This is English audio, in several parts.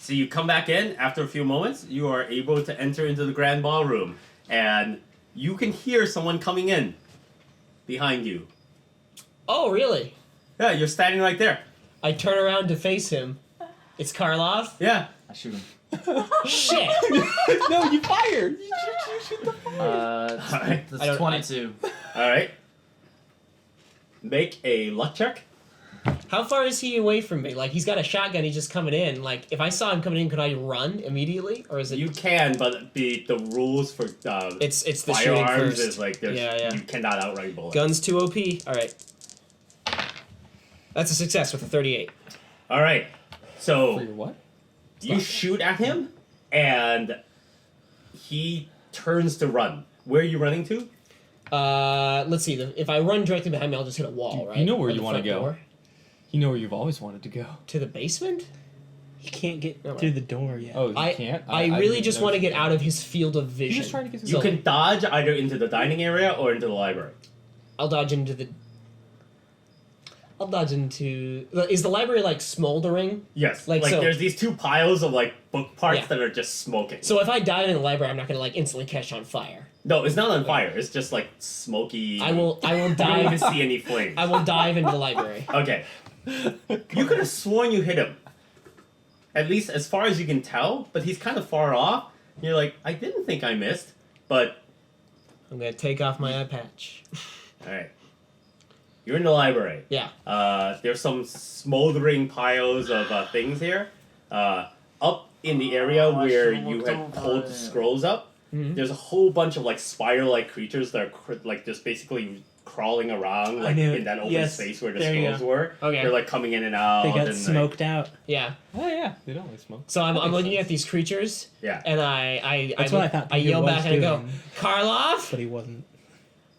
So you come back in after a few moments. You are able to enter into the grand ballroom, and you can hear someone coming in behind you. Oh, really? Yeah, you're standing right there. I turn around to face him. It's Karlov. Yeah. I shoot him. Shit! No, you fire! You shoot the fire! Alright. That's 22. All right. Make a luck check. How far is he away from me? Like, he's got a shotgun, he's just coming in. Like, if I saw him coming in, could I run immediately? Or is it... You can, but the rules for It's the shooting firearms first. is like there's you cannot outrun bullets. Guns too OP. Alright. That's a success with a 38. All right. So For your what? you shoot at him, and he turns to run. Where are you running to? Let's see. If I run directly behind me, I'll just hit a wall, right? You know where Or you the want to front go. door. You know where you've always wanted to go. To the basement? He can't get No way. through the door yet. Oh, you I can't? I really didn't just know want to you get could. out of his field of vision. You're just trying to get to You can dodge either into the dining area or into the library. I'll dodge into the... I'll dodge into... Is the library, like, smoldering? Yes. Like, Like so- there's these two piles of like book parts Yeah. that are just smoking. So if I dive in the library, I'm not going to, like, instantly catch on fire. No, it's not on fire. It's just like smoky. I will You don't even dive... see any flames. I will dive into the library. Okay. You could have sworn you hit him. At least as far as you can tell, but he's kind of far off. You're like, I didn't think I missed, but I'm going to take off my eye patch. all right. You're in the library. Yeah. There's some smoldering piles of things here. Up in the area Oh, I where should've you looked had over pulled the it. scrolls up, Mhm. there's a whole bunch of like spider-like creatures that are like just basically crawling around like knew in it. that open Yes, space where the there you scrolls go. were. Okay. They're like coming in and out. They got and, smoked out. Yeah. Oh, yeah. They don't like smoke. So I'm That makes looking sense. at these creatures, Yeah. and I That's what I thought I Peter yell was back and I go, doing. Karlov? But he wasn't.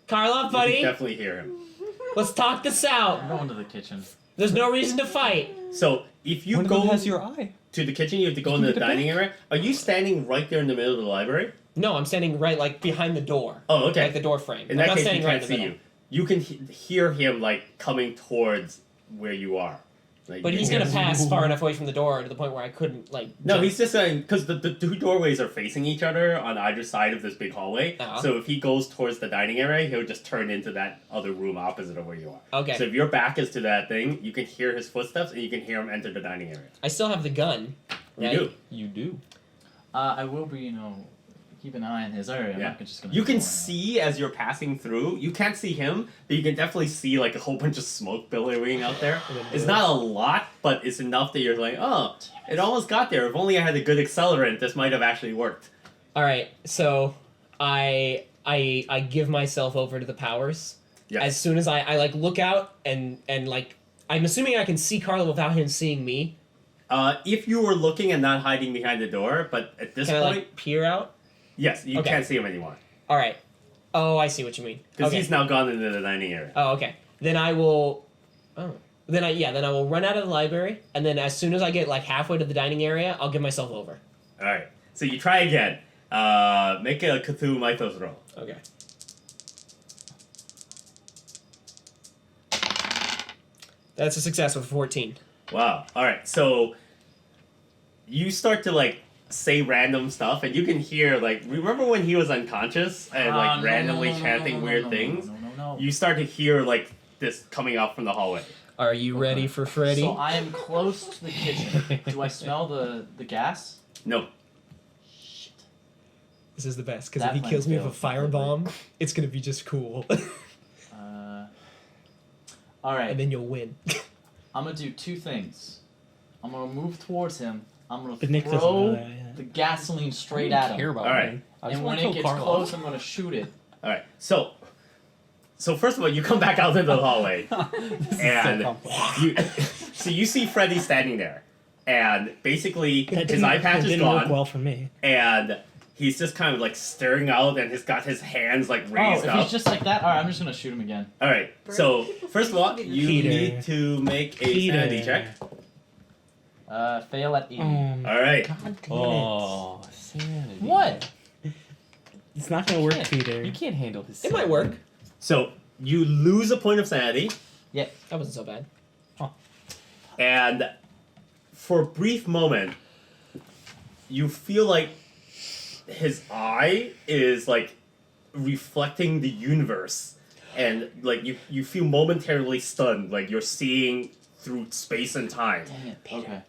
Karlov, You can buddy? definitely hear him. Let's talk this out. I'm going to the kitchen. There's no reason to fight. So if you One of go them has your eye. to the kitchen, you have to go You into can the get it dining back. area. Are you standing right there in the middle of the library? No, I'm standing right, like, behind the door. Oh, okay. Like the door frame. In I'm that not case, he standing right can't in the see middle. you. You can hear him like coming towards where you are. Like, But you he's can gonna hear him. pass far enough away from the door to the point where I couldn't, like, No, jump. he's just saying because the two doorways are facing each other on either side of this big hallway. Uh-huh. So if he goes towards the dining area, he'll just turn into that other room opposite of where you are. Okay. So if your back is to that thing, you can hear his footsteps and you can hear him enter the dining area. I still have the gun. You Right? do. You do. I will be, keep an eye on his area. I'm Yeah. not just gonna You go can right now. see as you're passing through. You can't see him, but you can definitely see like a whole bunch of smoke billowing out there. It's not a lot, but it's enough that you're like, oh, it almost got there. If only I had a good accelerant, this might have actually worked. All right, so I give myself over to the powers. Yes. As soon as I like look out and like I'm assuming I can see Karlov without him seeing me. If you were looking and not hiding behind the door, but at this Can I point, like peer out? yes, you Okay. can't see him anymore All right. Oh, I see what you mean. because Okay. he's now gone into the dining area. Oh, okay. Then I will. Oh. Then I will run out of the library, and then as soon as I get like halfway to the dining area, I'll give myself over. All right, so you try again. Make a Cthulhu Mythos roll. Okay. That's a success with 14. Wow. All right. So you start to like say random stuff, and you can hear like remember when he was unconscious and like randomly chanting weird things. No. You start to hear like this coming out from the hallway. Are you ready for Freddy? So I am close to the kitchen. Do I smell the gas? No. Shit. This is the best, because That if he might kills me with go a firebomb, it's gonna be just cool. All right. And then you'll win. I'm gonna do two things. I'm gonna move towards him. I'm gonna But Nick doesn't know throw that yet. the gasoline straight I at don't care him. about All right. him. I just And when want it to gets kill Karlov. close, I'm gonna shoot it. All right. So first of all, you come back out into the hallway, This is and so complex. so you see Freddy standing there, and basically That his didn't, eye patch that is didn't gone, work well for me. and he's just kind of like staring out, and he's got his hands like Oh, raised if up. he's just like that, all right, I'm just gonna shoot him again. All right. So first of all, you Peter. need to make a sanity check. Fail at 80. All right. God damn Oh, sanity. What? it. It's not gonna work, Can't- Peter. You can't handle his It might work. So you lose a point of sanity, That wasn't so bad. and for a brief moment, you feel like his eye is like reflecting the universe, and like you feel momentarily stunned, like you're seeing through space and time. Dang it. Okay.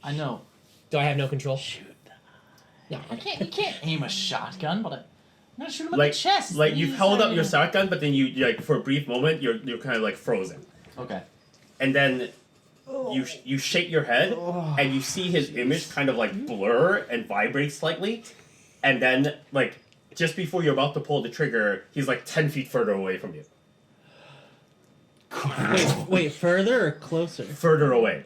I know. Do I have no control? You can't aim a shotgun, but I'm gonna shoot him in Like the chest. like you've held up your Easy. shotgun, but then you like for a brief moment you're kind of like frozen, Okay. and then you shake your head and you see his image kind of like blur and vibrate slightly, and then like just before you're about to pull the trigger, he's like 10 feet further away from you. Wait, further or closer? Further away.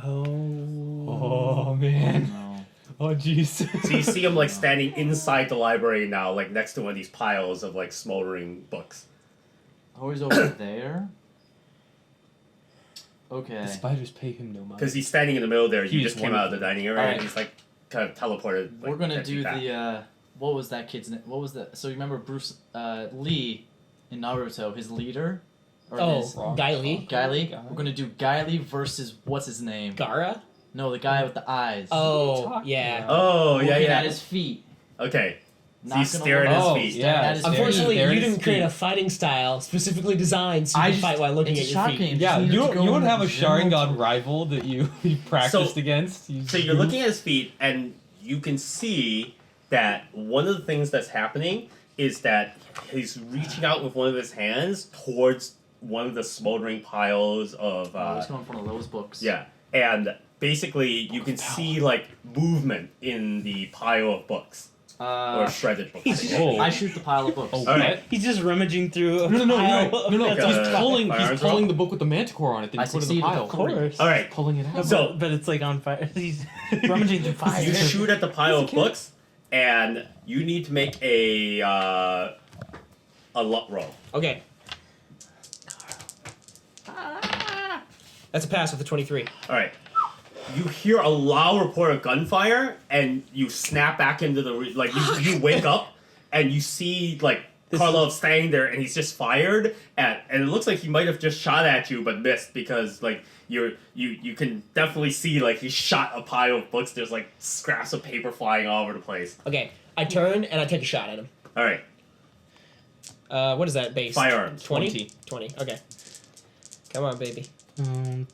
Oh. man. No. Oh jeez. So you see him like standing inside the library now, like next to one of these piles of like smoldering books. Oh, he's over there. Okay. The spiders pay him no mind. Because he's standing in the middle there. You He's just came out of the dining area and Alright. he's like kind of teleported. Like, We're gonna 10 do feet back. the what was that kid's name? What was that? So you remember Bruce Lee in Naruto, his leader? Or Oh, his Guy Lee? Guy Lee? Guy. We're gonna do Guy Lee versus what's his name? Gara? No, the guy with the eyes. Oh, yeah. Oh, yeah, Looking yeah. at his feet. Okay. So Not he's gonna staring at look- his feet. yeah. That is very- Unfortunately, There you is didn't create a speed. fighting style specifically designed so you I can just- fight while looking it's at a your shot feet. game. Yeah, Just need you to don't, go you don't in have a the general Sharingan tool. rival that you practiced against. So you're looking at his feet, and you can see that one of the things that's happening is that he's reaching out with one of his hands towards one of the smoldering piles of. Let's go in front of those books. Yeah, and basically you can see like movement in the pile of books or shredded books. Oh. I shoot the pile of books. Oh, All right. He's just rummaging through a No, no, no, pile no, of no, no. Got He's a pulling. firearms He's pulling roll? the book with the manticore on it. Then I he put it in the succeeded. pile. Of Of course. All right. Pulling it out. So- But it's like on fire. He's rummaging through fire. You shoot at the pile of books, and you need to make a luck roll. Okay. That's a pass with a 23. All right. You hear a loud report of gunfire, and you snap back into the like. You wake up, and you see like Karlov standing there, and he's just fired at, and it looks like he might have just shot at you, but missed because like you can definitely see like he shot a pile of books. There's like scraps of paper flying all over the place. Okay, I turn and I take a shot at him. All right. What is that base? Firearms. 20? 20, okay. Come on, baby. Um,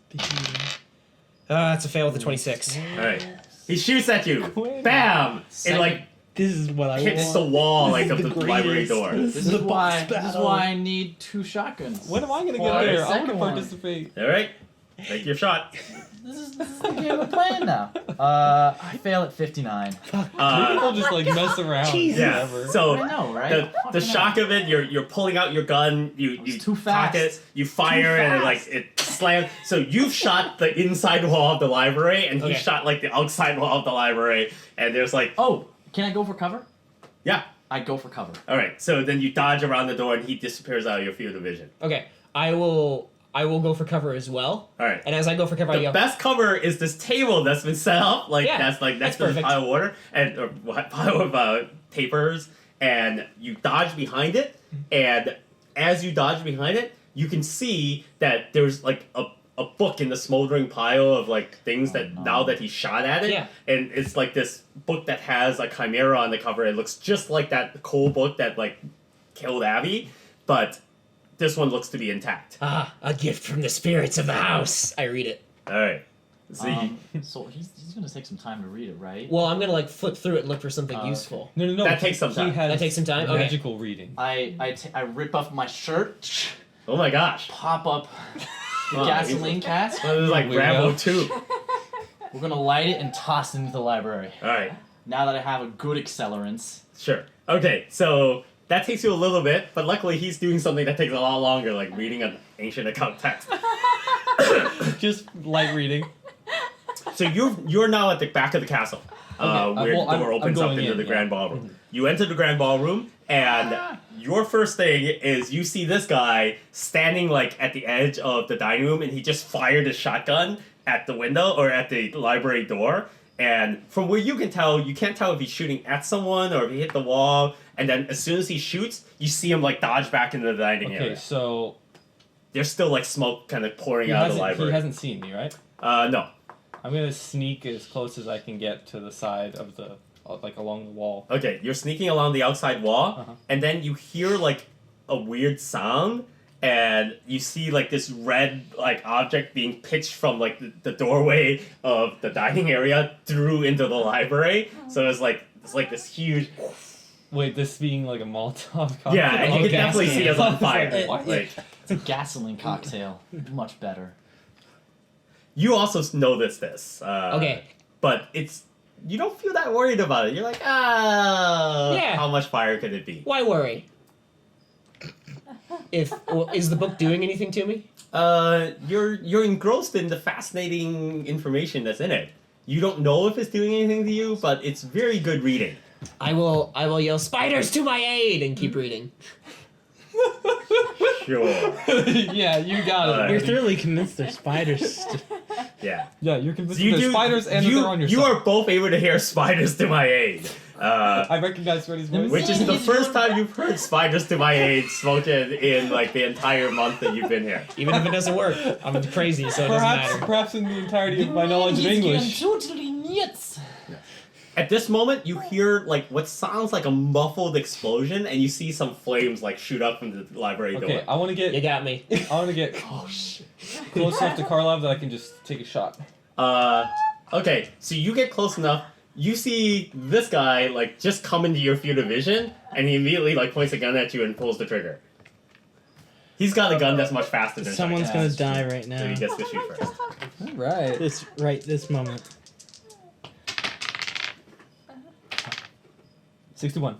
That's a fail with a 26. All right. He shoots at you. Bam! It Second. like this is what I hits want. the wall like of The the library greatest. door. This This is is the why. boss This is battle. why I need 2 shotguns. When am I gonna get Alright, there? I want to second one. participate. All right. Take your shot. This is the game we're playing now. I fail at 59. People just like mess around. Jesus. Yeah. Forever. So I know, right? the Fucking shock of it, you're pulling out your gun, you It's too cock fast. it, you fire, Too and it, like fast. it slams. So you've shot the inside wall of the library, and he Okay. shot like the outside wall of the library, and there's like, Oh, can I go for cover? yeah. I go for cover. All right. So then you dodge around the door, and he disappears out of your field of vision. Okay, I will go for cover as well. All right. And as I go for cover, I The yell, best cover is this table that's been set up, like Yeah, that's like next that's to the perfect. pile of water and or pile of papers, and you dodge behind it. And as you dodge behind it, you can see that there's like a book in the smoldering pile of like things that no. now that he shot at it, Yeah. and it's like this book that has a chimera on the cover. It looks just like that coal book that like killed Abby, but this one looks to be intact. ah, a gift from the spirits of the house. I read it. All right. So So he's gonna take some time to read it, right? Well, I'm gonna like flip through it and look for something okay. useful. No, no, no. That takes some He time. has That takes some time? Okay. Magical reading. I rip off my shirt, oh my gosh. pop up the Oh, gasoline cask. Well, this is like Weirdo. Rambo 2. We're gonna light it and toss it into the library. Alright, Now that I have a good accelerants. sure. Okay, so that takes you a little bit, but luckily he's doing something that takes a lot longer, like reading an ancient account text. Just light reading. So you're now at the back of the castle, where well, the door I'm opens up going into in, the yeah. grand ballroom. You enter the grand ballroom, and your first thing is you see this guy standing like at the edge of the dining room, and he just fired his shotgun at the window or at the library door. And from where you can tell, you can't tell if he's shooting at someone or if he hit the wall. And then as soon as he shoots, you see him like dodge back into the dining Okay, area. so There's still like smoke kind of pouring he out of the hasn't, library. he hasn't seen me, right? No. I'm gonna sneak as close as I can get to the side of the, like along the wall. Okay, you're sneaking along the outside wall, Uh-huh. and then you hear like a weird sound, and you see like this red like object being pitched from like the doorway of the dining area through into the library. So it's like this huge. Wait, this being like a Molotov cocktail? Yeah, and you Okay. can definitely see us on fire. What? Like It's a gasoline cocktail. Much better. you also notice this. Okay. But you don't feel that worried about it. You're like, Yeah. how much fire could it be? Why worry? Is the book doing anything to me? You're engrossed in the fascinating information that's in it. You don't know if it's doing anything to you, but it's very good reading. I will yell spiders to my aid and keep reading. Sure. Yeah, you got it. Alright. You're thoroughly convinced they're spiders. Yeah. Yeah, you're convinced So you that there's do, spiders and that you, they're on your you side. are both able to hear spiders to my aid. I recognize Freddy's voice. Which is the first time you've heard spiders to my aid spoken in like the entire month that you've been here. Even if it doesn't work, I'm crazy, so it doesn't matter. Perhaps in the entirety of my knowledge of English. Totally nuts. At this moment, you hear like what sounds like a muffled explosion, and you see some flames like shoot up from the library Okay, door. I want to You get got me. close enough to Karlov that I can just take a shot. Okay, so you get close enough. You see this guy like just come into your field of vision, and he immediately like points a gun at you and pulls the trigger. He's got a gun that's much faster than Someone's Yeah, gonna that's die true. right so now. he gets to shoot first. Right. This moment. 61.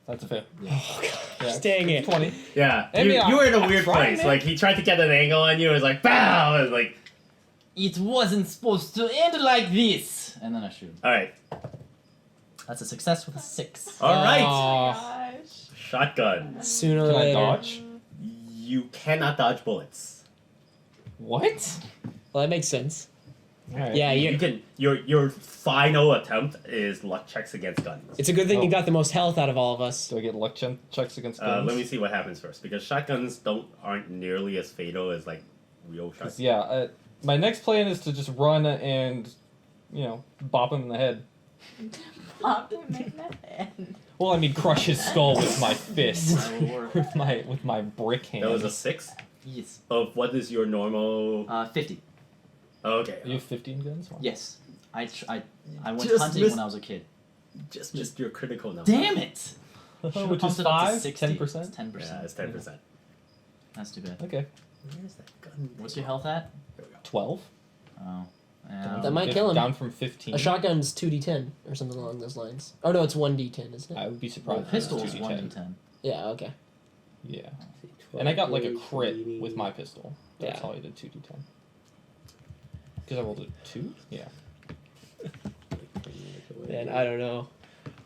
That's a fail. Oh, Yeah. gosh, dang it. 20. Yeah, I mean, you were in a I'm weird trying, place. man. Like he tried to get an angle on you, and it was like BAM! And like, It wasn't supposed to end like this. And then I shoot him. all right, That's a success with a 6. all right, Aw, shotgun. sooner or Can I later. dodge? You cannot dodge bullets. What? Well, that makes sense. Alright. Yeah, You can. Your final attempt is luck checks against guns. it's a good thing you Oh. got the most health out of all of us. Do I get luck checks against guns? Let me see what happens first, because shotguns aren't nearly as fatal as like real 'Cause, shotguns. yeah, my next plan is to just run and, bop him in the head. Well, I mean, crush his skull with my fist, That will work. with my brick hand. That was a 6 Yes. of what is your normal. 50. Okay, You have 15 guns. Wow. Yes. I went Just hunting missed- when I was a kid. just missed your critical number. Damn it! Should've Which is pumped it up to 5, 60. 10%. It's 10%. Yeah, it's 10%. That's too bad. Okay, Where's that gun? What's your health at? There we go. 12. Oh. That Down might from kill him. Down from 15. A shotgun's 2d10 or something along those lines. Oh no, it's 1d10, isn't I it? would be Well, surprised. if it pistol was is 2d10. 1d10. Yeah, okay. Yeah, and I got like a crit with my pistol. That's Yeah. how I did 2d10. Because I rolled a 2. Yeah. Man, I don't know.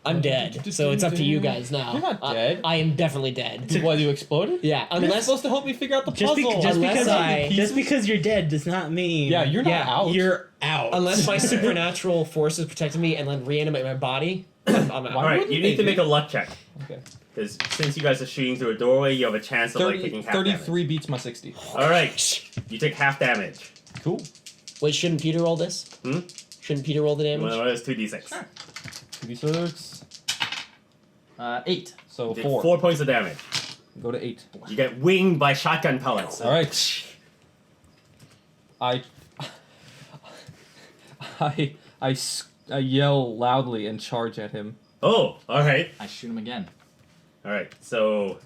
I'm dead, so it's up to you guys now. You're not I- dead. I am definitely dead. What, you exploded? Yeah, You're unless supposed to help me figure out the Just, puzzle. unless because you're dead does not mean. Yeah, you're not Yeah, out. You're out. unless my supernatural forces protected me and then reanimate my body, I'm out. Why All right, wouldn't you they need to do- make a luck check. Okay. Because since you guys are shooting through a doorway, you have a chance of like taking half 33 beats my 60. damage. All right, you take half damage. Cool. Wait, shouldn't Peter roll this? Hmm? Shouldn't Peter roll the damage? Well, it's 2d6. Sure. 2d6. 8. So Take 4. 4 points of damage. Go to 8. You get winged by shotgun pellets. All right. I yell loudly and charge at him. Oh, all right, I shoot him again. all right. So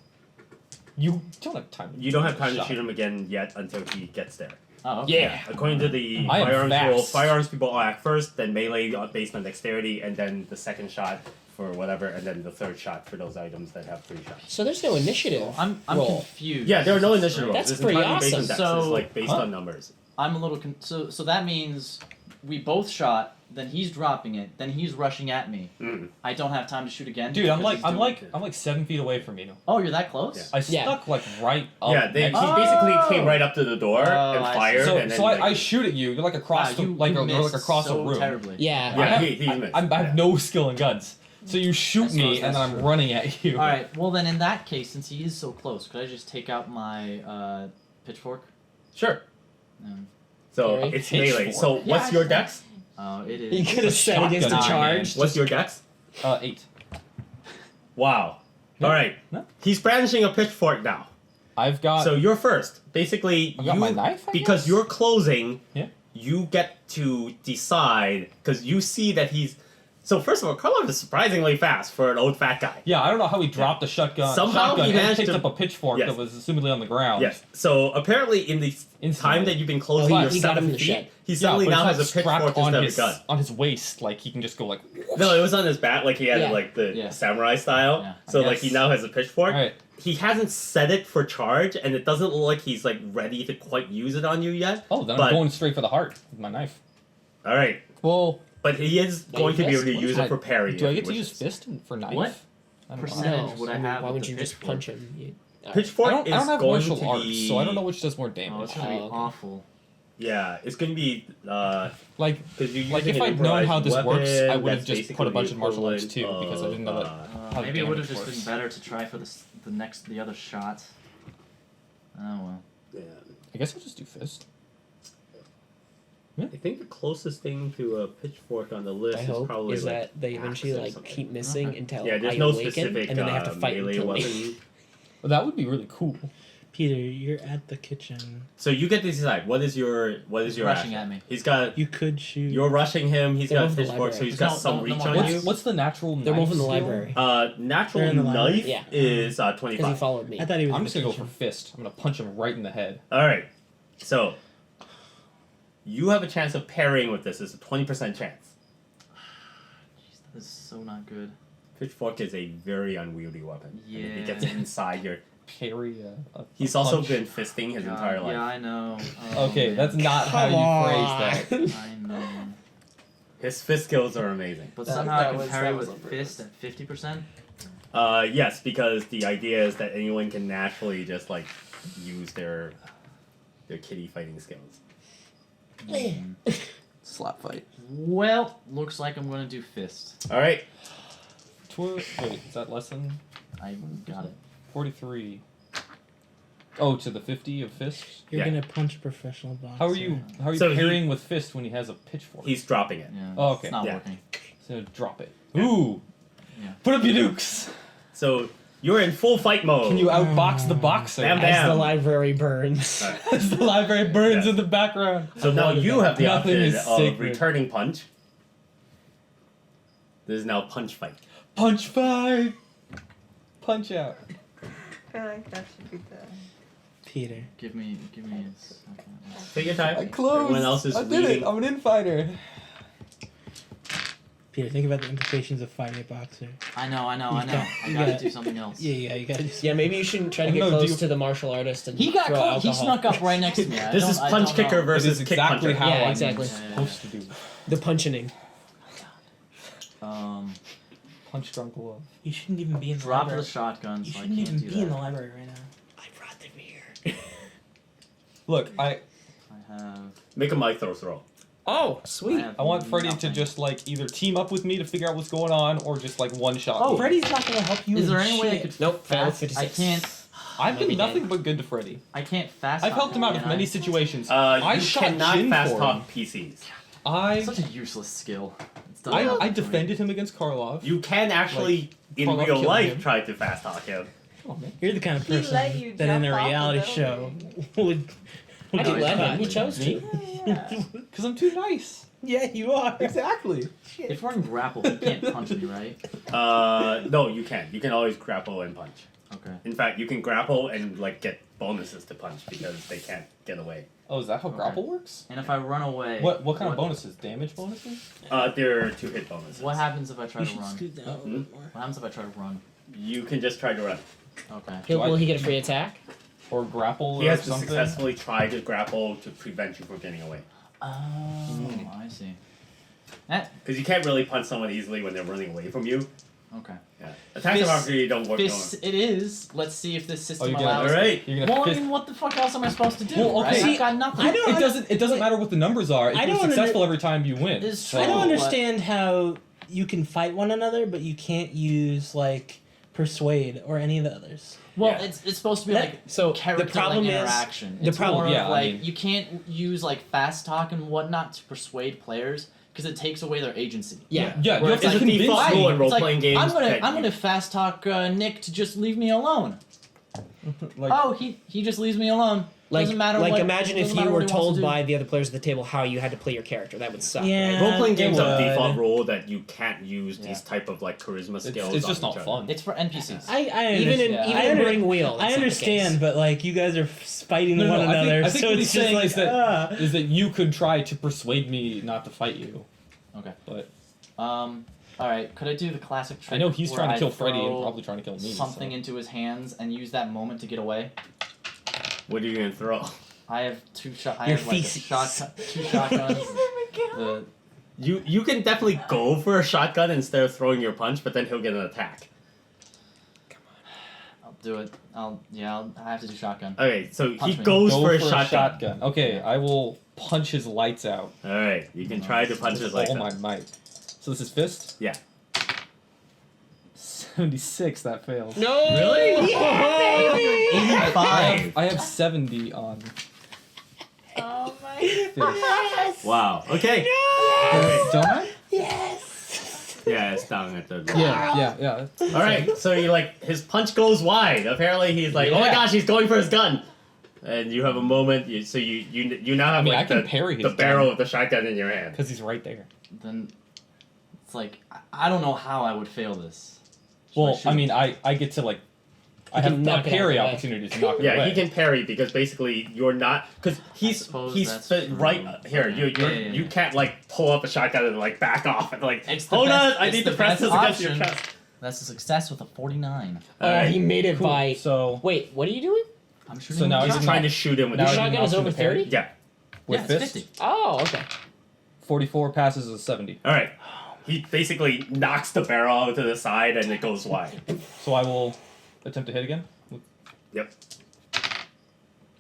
You don't have time. you don't have time to Shot. shoot him again yet until he gets there. Oh, okay. Yeah. According to the I am firearms rule, fast. firearms people act first, then melee based on dexterity, and then the second shot for whatever, and then the third shot for those items that have 3 shots. So there's no initiative. I'm roll. confused. Yeah, there are no initiative rolls. That's It's pretty entirely based on awesome. dex. So- It's like based Huh? on numbers. I'm a little so that means we both shot, then he's dropping it, then he's rushing at me. Mm. I don't have time to shoot again. Dude, I'm because like he's I'm doing like 7 feet away from you. Oh, you're that close? Yeah. I Yeah. stuck like right up. Yeah, he next- basically came right up to the door Oh, and I see. fired, So, and then so like, I shoot at you. You're like across Wow, the you you're like missed across so the room. terribly. Yeah. Yeah, I have, he missed. I have Yeah. no skill in guns. So you shoot I me suppose and then that's I'm true. running at you. All right. Well, then in that case, since he is so close, could I just take out my pitchfork? Sure. Um, So Very it's melee. pitchfork. So what's your dex? Oh, it You is. could have said against the shotgun, charge. What's your dex? 8. Wow. No. All right. No. He's brandishing a pitchfork now. I've got. So you're first. Basically, I've got my knife, I because guess? you're closing. Yeah. You get to decide because you see that he's. So first of all, Karlov is surprisingly fast for an old fat guy. Yeah, I don't know how he dropped the shotgun. Somehow he and managed picked to- up a pitchfork Yes. that was assumedly on the ground. Yes. So apparently, in the Instantly. time that you've been closing Oh, your he got it from 7 the feet, shed. he Yeah, suddenly but now it's has a not pitchfork strapped instead of a his, gun. on his waist. Like he can just go like. No, it was on his back, like he had Yeah. like the Yeah. samurai style. Yeah, I So like guess. he now has a pitchfork. All right. He hasn't set it for charge, and it doesn't look like he's like ready to quite use it on you yet. Oh, then But- I'm going straight for the heart with my knife. All right, Well, but he is Now going you to be able to fist? use I- it for parry. do I if get he to use wishes. fist for knife? What I don't percentage know. would I have Why with wouldn't the you just pitchfork? punch him? Pitchfork I don't is have going martial to arts, be. so I don't know which does more Oh, damage. it's gonna be Oh, okay. awful. Yeah, it's going to be Like, because you're like using if an I'd known how improvised this works, I weapon, would have that's just basically put a bunch the of martial arts equivalent too, because I didn't know that. of, How Maybe it would have damage just works. been better to try for the other shot. Oh well. yeah. I guess I'll just do fist. I think the closest thing to a pitchfork on the list I is hope probably is like that they eventually axe or like something. keep missing Okay. until Yeah, there's I no awaken, specific and then they have to fight melee until weapon. me. Well, that would be really cool. Peter, you're at the kitchen. So you get to decide what is your Rushing action? at me. He's got You could shoot. you're rushing him. He's They're got a both in the pitchfork, so library. he's got No, some no reach more on knives. you. What's the natural? They're both in the knife skill? library Natural They're in the knife library. Yeah. is because he 25. followed me. I thought he was. I'm in just the gonna go for kitchen. fist. I'm gonna punch him right in the head. All right, so you have a chance of parrying with this. It's a 20% chance. Jeez, that is so not good. Pitchfork is a very unwieldy weapon. And if Yeah. it gets inside your. Parry. He's a also punch. been fisting his entire life. Yeah, I know. Oh, Okay, man. that's not how Come you on. phrase that. I know. His fist skills are amazing. But That- somehow that I can was- parry that was with on fist at 50%. Yes, because the idea is that anyone can naturally just like use their kitty fighting skills. Slap fight. Well, looks like I'm gonna do fist. All right, Wait, is that less than I got it. 43? Oh, to the 50 of fist. You're Yeah. gonna punch a professional boxer. How are you So he- parrying with fist when he has a pitchfork? he's dropping it. Yeah. Oh, okay. It's not Yeah. working. So drop it. Ooh. Yeah. Put up your nukes. So you're in full fight mode. Can you outbox the boxer? Bam, As the bam. library burns. All right. As the library burns Yeah. in the background. So now wanted you that. have the Nothing option is of sacred. returning punch. This is now punch fight. Punch fight. Punch out. I feel like that should be the. Peter? Give me a second. Take your time. I closed. Everyone else is I did reading. it. I'm an infighter. Peter, think about the implications of fighting a boxer. I know. You I got- gotta you do something else. Yeah, you gotta. Yeah, maybe you shouldn't try to Oh, get no, close do you- to the martial artist and He got throw caught. He alcohol. snuck up right next to me. I This don't- is I punch don't kicker know. It versus is kick exactly puncher. how Yeah, I'm exactly. supposed to do. The punching. Punch drunk love. You shouldn't even be in the Drop the library. shotgun, You so I shouldn't can't even do be in the that. library right now. I brought them here. Look, I I have. Make a mic throw throw. Oh, sweet. I want Freddy to nothing. just like either team up with me to figure out what's going on, or just like one shot. Oh, me. Freddy's not gonna help you. Is in there any way I shit. could Nope, failed fast? 56. I can't. I've been Maybe nothing but good to Freddy. I can't fast. I've talk helped him out can in many I? situations. I You shot cannot Jin fast for talk him. PCs. I Such a useless skill. It's I done. defended him against Karlov. You can actually, in Karlov real killed life, him. try to fast talk him. Oh, man. You're the kind of He person let you that in jump a off the reality building. show would. I didn't he's let him. fine. He chose Me? to. Yeah. Because I'm too nice. Yeah, you are. Exactly. If we're in grapple, he can't punch me, right? No, you can. You can always grapple and punch. Okay. In fact, you can grapple and like get bonuses to punch because they can't get away. Oh, is that how Okay. grapple works? And if I run away, What kind of bonuses? Damage bonuses? There are 2 hit bonuses. What happens if I try You to should run? scoot down a Hmm? little bit more. What happens if I try to run? You can just try to run. Okay. Will he get a free attack? Or grapple He or has to something? successfully try to grapple to prevent you from getting away. Oh, I see. That Because you can't really punch someone easily when they're running away from you. okay. Yeah. Attacks of Fist- opportunity don't work. Fist it is. Let's see if this Oh, system you're gonna, allows. Alright. You're gonna Well, I fist. mean, what the fuck else am I supposed to do? Well, okay. Right? See, I've got nothing. I don't- It doesn't matter what the numbers are. If I you're don't successful every time you win. It's So- I don't Oh, understand how you can fight one another, but you can't use like persuade or any of the others. Well, Yeah. it's supposed to be That- like So character the problem is interaction. the It's problem- more of yeah, I like mean- you can't use like fast talk and whatnot to persuade players because it takes away their agency. yeah. Yeah, you Where have to it's like convince default me. rule in It's role-playing games. I'm that gonna you- fast talk Nick to just leave me alone. Like, Oh, he just leaves me alone. Like, Doesn't matter. like what, imagine if doesn't you matter were what he wants told to do. by the other players at the table how you had to play your character. That would suck. Yeah. Right? Role-playing it games have a would. default rule that you can't use Yeah. these type of like charisma skills. it's just on not each fun. It's for NPCs. I Even in Yeah. even I in under- Ring Wheel. that's I not the understand, case. but like you guys are fighting No, one no, another, I think so what it's he's just saying like is that you could try to persuade me not to fight you. Okay. But All right. Could I do the classic trick? I know he's where trying to I kill Freddy and throw probably trying to kill me. something so. into his hands and use that moment to get away. What are you gonna throw? I have two shot. I Your have like feces. two shotguns. the You can definitely go for a shotgun instead of throwing your punch, but then he'll get an attack. I'll do it. I have to do shotgun. Okay, so Punch he me. goes Go for a shotgun. Okay, I will punch his lights out. All right, you can try to punch with his like all my might. So this is fist? Yeah. 76, that fails. No. Really? I 85. have 70 on Oh my fist. Wow. Okay. Don't I? Yeah, it's down at the. Yeah. All right, so you like his punch goes wide. Apparently, he's like, oh my Yeah. gosh, he's going for his gun. And you have a moment. You now have I mean, like I can the, parry his the barrel gun. of the shotgun in your hand. Because he's right there. Then it's like I don't know how I would fail this. Should Well, shoot? I mean, I get to like, I can have knock it parry out of the way. opportunities to knock it Yeah, away. he can parry because basically you're not because suppose he's that's fit right true. here. You Yeah, yeah, you yeah. can't like pull up a shotgun and like back off and like It's the hold best- on, I it's need the to press this best against your option. chest. That's a success with a 49. Oh, Alright, he made it Cool. by. So Wait, what are you doing? I'm shooting. So now with a He's he's shotgun. trying to shoot him with now the I shotgun have is an over option to parry. 30? Yeah. With Yeah, it's fist, 50. Oh, okay. 44 passes as 70. All right. He basically knocks the barrel out to the side and it goes wide. So I will attempt to hit again. Yep.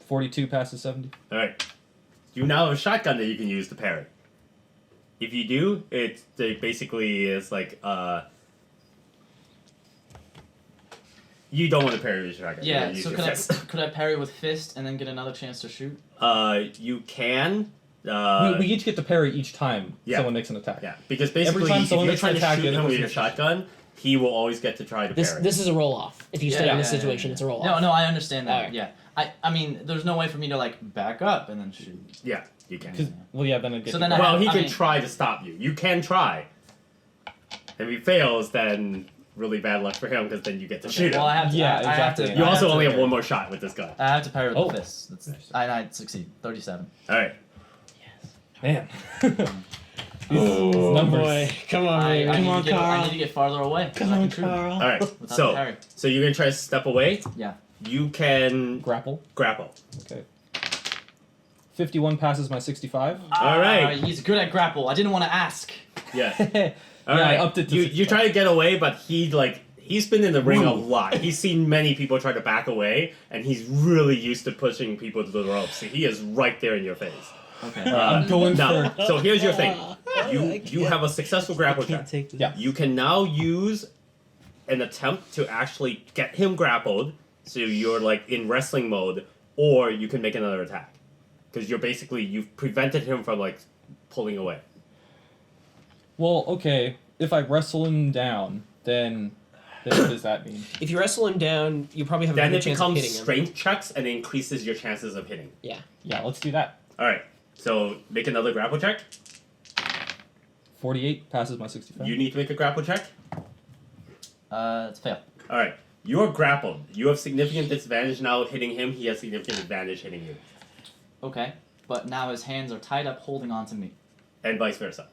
42 passes 70. All right. You now have a shotgun that you can use to parry. If you do, it basically is like you don't want to parry with your shotgun. You're Yeah. gonna use So your could I fist. could I parry with fist and then get another chance to shoot? You can. We each get to parry each time yeah. someone makes an attack. Yeah, because basically, time if someone you're makes trying an to attack, shoot the other him with person your gets to shoot. shotgun, he will always get to try to This parry. this is a roll off. If you stay in this yeah, situation, yeah. it's a roll No, off. no, I understand that. Alright. Yeah. I mean, there's no way for me to like back up and then shoot. Yeah, you can. 'Cause- well, yeah, then I get So to then parry. Well, he I can mean- try to stop you. You can try. If he fails, then really bad luck for him because then you get to shoot him. Well, I have to. Yeah, I have exactly. to, You I also have only to, have one more shot with this gun. I have to parry with Oh. the fist. I succeed. 37. All right. Man. Oh numbers. boy! Come on, I baby. Come need on, to get, I Carl. need to get farther away. Come so I on, can shoot. Carl. All right. Without the So parry. you're gonna try to step away. Yeah. You can Grapple. grapple. Okay. 51 passes my 65. All right. He's good at grapple. I didn't want to ask. Yeah. Yeah, All right. I upped it to you 65. try to get away, but he's been in the ring a lot. He's seen many people try to back away, and he's really used to pushing people to the ropes. So he is right there in your face. Okay. I'm going now, for- so here's your thing. I You can't- have a successful grapple I can't check. take this. Yeah. You can now use an attempt to actually get him grappled, so you're like in wrestling mode, or you can make another attack. Because you've prevented him from like pulling away. Well, okay. If I wrestle him down, then what does that mean? If you wrestle him down, you probably have a Then better it chance of becomes hitting him. strength checks and increases your chances of hitting. Yeah. Yeah, let's do that. Alright, so make another grapple check. 48 passes my 65. You need to make a grapple check. It's fail. Alright, you're grappled. You have significant disadvantage now hitting him, he has significant advantage hitting you. Okay. But now his hands are tied up, holding on to me. And vice versa.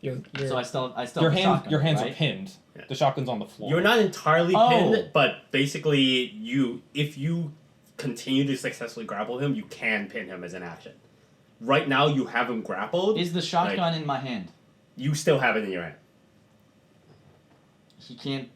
You're So I still your have the shotgun, your hands right? are pinned. Yeah. The shotgun's on the floor. You're not entirely Oh. pinned, but basically if you continue to successfully grapple him, you can pin him as an action. Right now you have him grappled. Is the shotgun in my hand? You still have it in your hand. He can't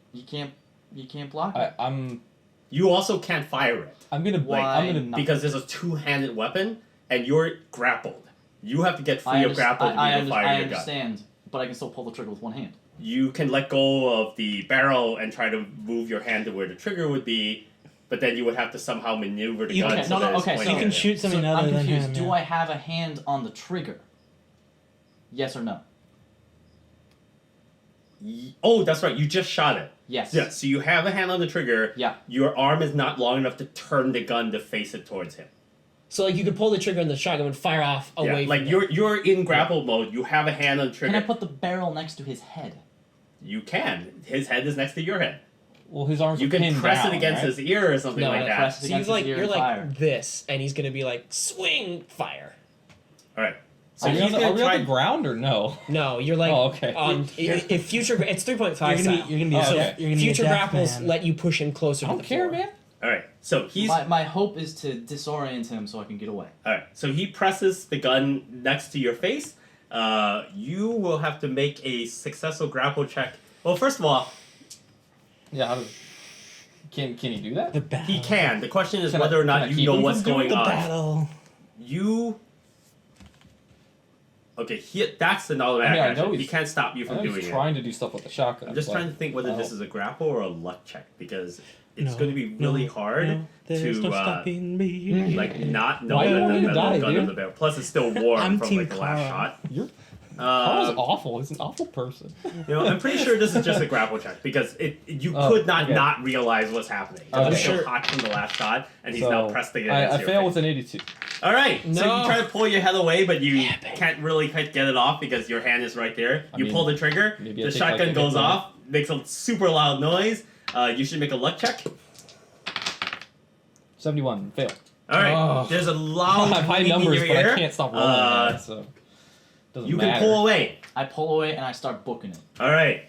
block it. I'm You also can't fire it. gonna Why I'm gonna not? Because there's a two-handed weapon, and you're grappled. You have to get free I of grapple to be able to fire I your gun. understand, but I can still pull the trigger with one hand. you can let go of the barrel and try to move your hand to where the trigger would be, but then you would have to somehow maneuver the You gun. can- so no, that it's okay, so pointing You can at it. shoot something So other I'm than confused. him. Do yeah. I have a hand on the trigger? Yes or no? Oh, that's right. You just shot it. Yes. Yeah. So you have a hand on the trigger. Yeah. Your arm is not long enough to turn the gun to face it towards him. So like you could pull the trigger and the shotgun would fire off away. Yeah. Like from him. you're in grapple mode. You have a hand on the Can trigger. I put the barrel next to his head? You can. His head is next to your head. Well, his arms You are can pinned press down, it against right? his ear or something No, like no, that. press- So against he's like his ear you're and like fire. this, and he's gonna be like swing fire. All right. So Are we, he's on the, gonna are we try. on the ground or no? No, you're like Oh, okay. on if future it's 3.5 You're style. gonna be Oh, a, okay. you're gonna Future be a deaf grapples man. let you push him closer I to don't the care, floor. man. All right. So he's. My hope is to disorient him so I can get away. All right. So he presses the gun next to your face. You will have to make a successful grapple check. Well, first of all, Yeah, how does... Can he do that? The battle. he can. The question is Can I- whether or can I not you keep know him what's from doing going The on. battle. You. Okay, that's an automatic I mean, I know action. He he's- can't stop you I from know doing he's it. trying to do stuff with the shotgun. I'm just but- trying to think whether this Oh. is a grapple or a luck check because it's No, going to be really no, hard no, there's to no stopping me. like not know Why do you that want me to the die, gun dude? on the barrel. Plus, it's still warm I'm from Team like the last Karlov. shot. You're Carl's Um, awful. He's an awful person. I'm pretty sure this is just a grapple check because you Oh, could not okay. not realize what's happening. Okay. It's still Sure. hot from the last shot, and he's So, now pressed against I your fail face. with an 82. All right, so No. you try to pull your head away, but you Yeah, baby. can't really quite get it off because your hand is right there. I You mean, pull the trigger, maybe I the take, like, shotgun a goes hit on it. off, makes a super loud noise. You should make a luck check. 71. Fail. All right, Oh. there's a I loud have high bleeding in numbers, your but ear. I can't stop rolling. Uh, so doesn't You matter. can pull away. I pull away and I start booking it. All right,